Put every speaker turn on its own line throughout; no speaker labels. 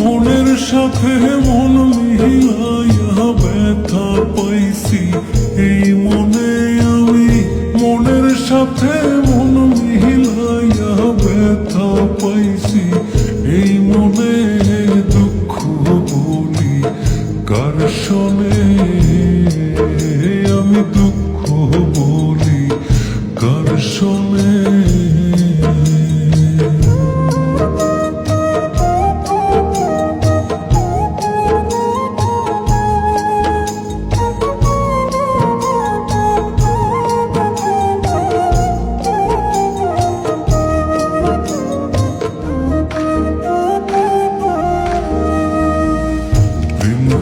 মনের সাথে মন মিলাইয়া ব্যথা পাইছি এই মনে আমি, মনের সাথে মন মিলাইয়া ব্যথা পাইছি এই মনে, দুঃখ বলি কার শোনে, আমি দুঃখ বলি কার শোনে।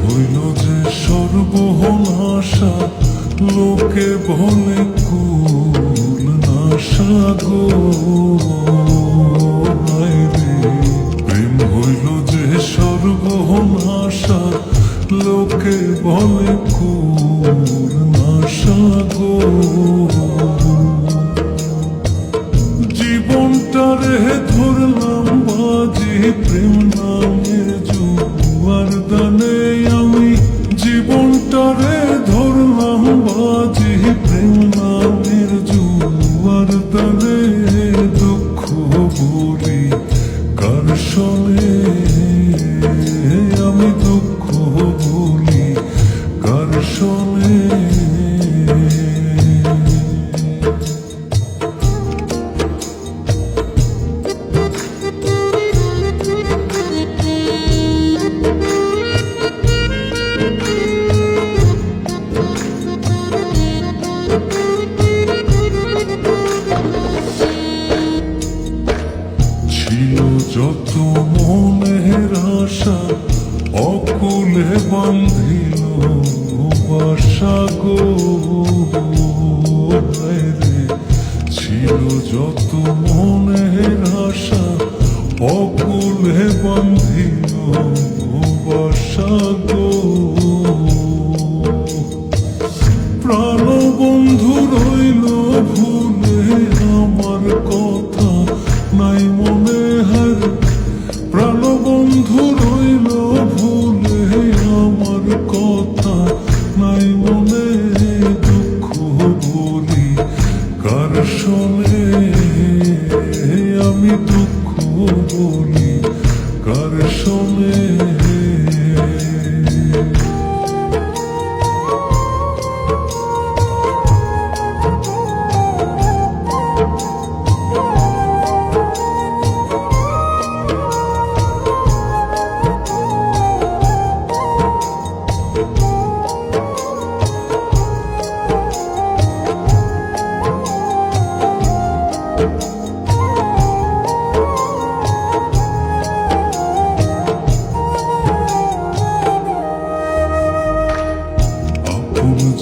হইল যে সর্বনাশা, লোকে বলে কুল নাশা গো, প্রেম হইল যে সর্বনাশা, লোকে বলে কুল নাশা গো। জীবনটারে ধরলাম বাজি প্রেম নামের জুয়ার দানে, আমি জীবনটারে ধরলাম বাজি প্রেম নামের জুয়ার দানে, দুঃখ বলি কার শোনে, আমি দুঃখ বলি কার শোনে। ছিল যত মনের আশা, অকুলে বান্ধিল বাসা গো, ছিল যত মনের আশা, অকুলে বান্ধিল বাসা গো। প্রাণ বন্ধু রইল ভুলে আমার কথা নাই মনে হার, প্রাণ বন্ধু রইল ভুলে আমার কথা নাই মনে, দুঃখ বলি কার শোনে, আমি দুঃখ বলি কার শোনে।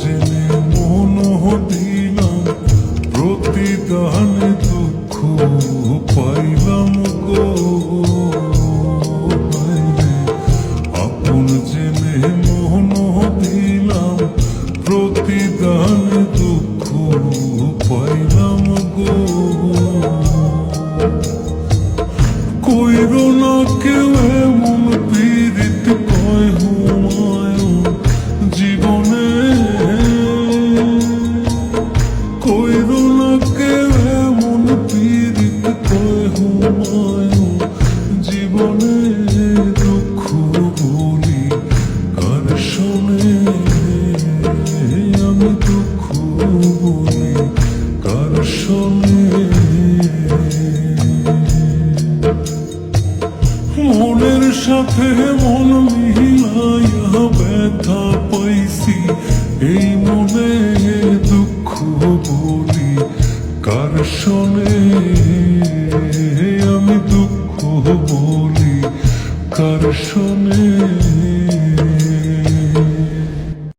জেনে মন দিলাম প্রতিদানে দুঃখ পাইলাম গো, আপন জেনে মন দিলাম প্রতিদানে দুঃখ পাইলাম গো। কইর না কেউ এমন পীড়িত কয় হুমায়ুন জীবনে, কইর না কেউ এমন পীড়িত কয় হুমায়ুন জীবনে, দুঃখ বলি কার শোনে, আমি দুঃখ বলি কার শোনে। মনের সাথে মন মিলাইয়া ব্যথা পাইছি এই মনে, দুঃখ বলি কার শোনে, আমি দুঃখ বলি কার শোনে।